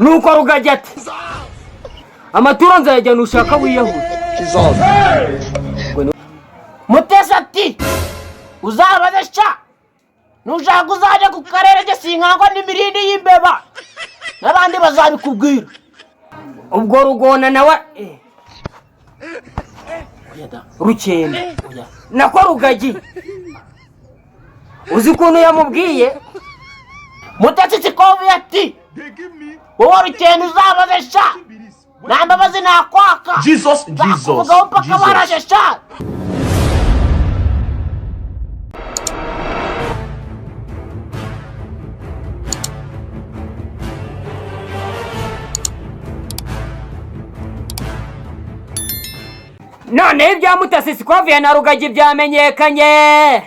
nuko rugagi ati amaturo nzayajyana ushaka wiyahura. Mutesi ati uzabaze sha nushaka uzajya ku karere ke sinkangwa n'imirindi y'imbeba n'abandi bazabikubwira. Ubwo rugona nawe Rukende nako rugagi uzi ukuntu yamubwiye Mutesi scovia ati wowe Rukende uzabaze sha nambabazi nakwaka Jesus none ibya Mutesi scovia na rugagi byamenyekanye.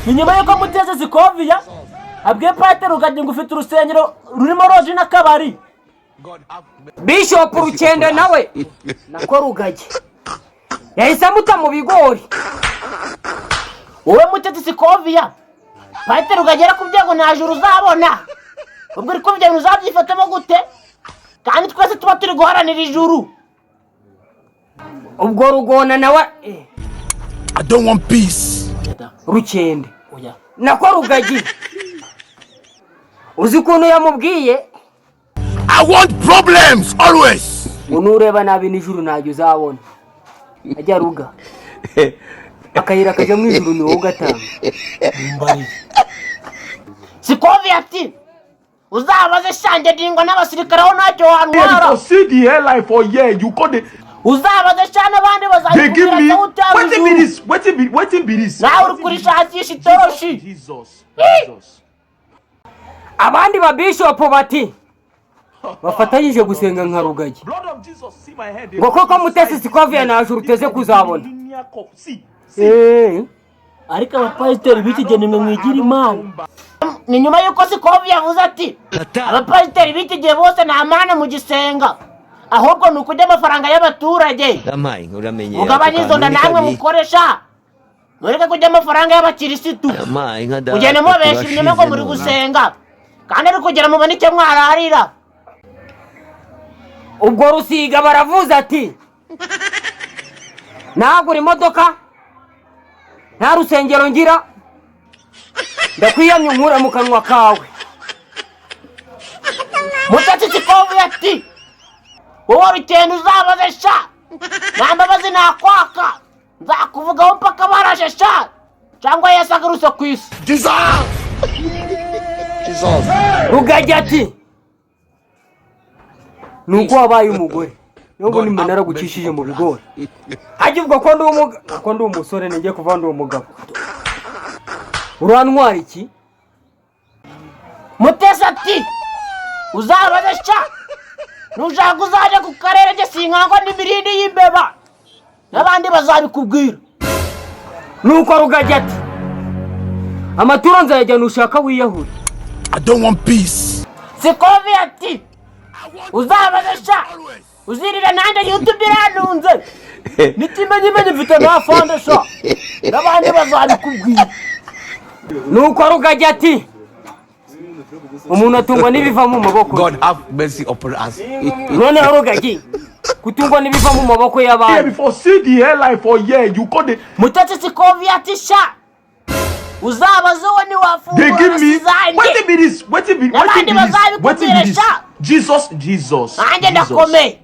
Ni nyuma yuko Mutesi scovia abwiye Pastor Rugagi ngo ufite urusengero rurimo roje n'akabari. Bishop Rukende nawe nako rugagi yahise amuta mu bigori. Wowe Mutesi scovia Pastor Rugagi yarakubwiye ngo nta juru uzabona. Ubwo uri kubye uzabyifatamo gute? Kandi twese tuba turi guharanira ijuru. Ubwo rugona nawe I don't want peace. Rukende nako rugagi uzi ukuntu yamubwiye I want problems always. Unureba nabi nijuru najya uzabona. Ajya ruga akayira kajya mu ijuru ni wowe ugatanga. Scovia ati uzabaze shange dingwa n'abasirikare aho ntacyo wantwara. For see the airline for year you call the uzabaze cyane abandi bazabikubwira ko waiting be this. Nawe uri kurishakisha itoroshi. Jesus. Abandi ba bishop bati bafatanyije gusenga nka rugagi ngo koko Mutesi scovia na juru teze kuzabona. Ariko abapasiteri b'ikigeni mwe mwigira Imana. Ni nyuma yuko Scovia yavuze ati abapasiteri b'ikigeni bose nta mana mu gisenga ahubwo ni ukujya amafaranga y'abaturage. Mugabanye izo nda namwe mukoresha mureke kujya amafaranga y'abakirisitu kugenda mubesha ibinyoma ngo muri gusenga kandi ari kugera mu banike mwararira. Ubwo Rusiga baravuze ati nagura imodoka nta rusengero ngira ndakwiyamye nkura mu kanwa kawe. Mutesi scovia ati wowe Rukende uzabaze sha nambabazi nakwaka nzakuvugaho mpaka barashe sha cyangwa yasagaruse ku isi. Rugagi ati nuko wabaye umugore nubwo nimba naragucishije mu bigori ajya uvuga ko ndi umusore ngiye kuva ndi umugabo urantwara iki? Mutesi ati uzabaze sha nushaka uzajya ku karere ke sinkangwa n'imirindi y'imbeba n'abandi bazabikubwira. Nuko rugagi ati amaturo nzayajyana ushaka wiyahura. I don't want peace. Scovia ati uzabaze sha uzirira nanjye YouTube iranunze nitimenye mfite na fonde sha n'abandi bazabikubwira. Nuko rugagi ati umuntu atungwa n'ibiva mu maboko. God have mercy upon us. None rugagi kutungwa n'ibiva mu maboko y'abandi. Before see the airline for year you call the Mutesi scovia ati sha uzabaze wowe ni wafungura sizange. Jesus. Anje ndakome.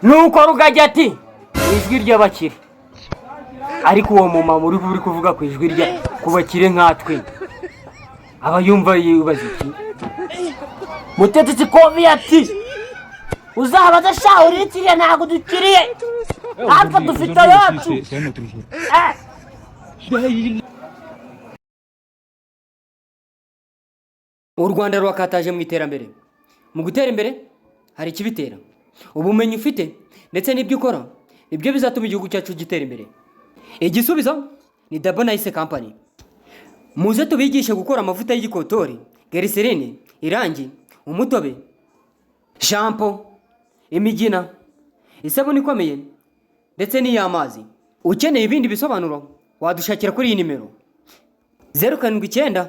Nuko rugagi ati ijwi ry'abakire ariko uwo mumama uri kuvuga ku ijwi rya kubakire nkatwe aba yumva yibaza iki? Mutesi scovia ati uzabaze sha uritiriye ntago dukiriye ariko dufite yacu. U Rwanda rwakataje mu iterambere. Mu gutera imbere hari ikibitera ubumenyi ufite ndetse n'ibyo ukora nibyo bizatuma igihugu cyacu gitera imbere. Igisubizo ni Double Nice Company. Muze tubigishe gukora amavuta y'igikotori, glycerine, irangi, umutobe, shampoo, imigina, isabuni ikomeye ndetse n'iy'amazi. Ukeneye ibindi bisobanuro wadushakira kuri iyi nimero 079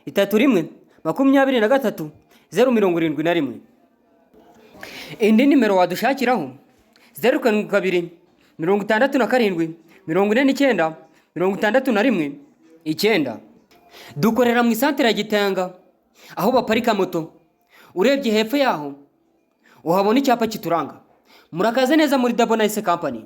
31 23 071. Indi nimero wadushakiraho 072 67 49 61 9. Dukorera mu isantere ya Gitenga aho baparika moto. Urebye hepfo yaho uhabona icyapa kituranga. Murakaze neza muri Double Nice Company.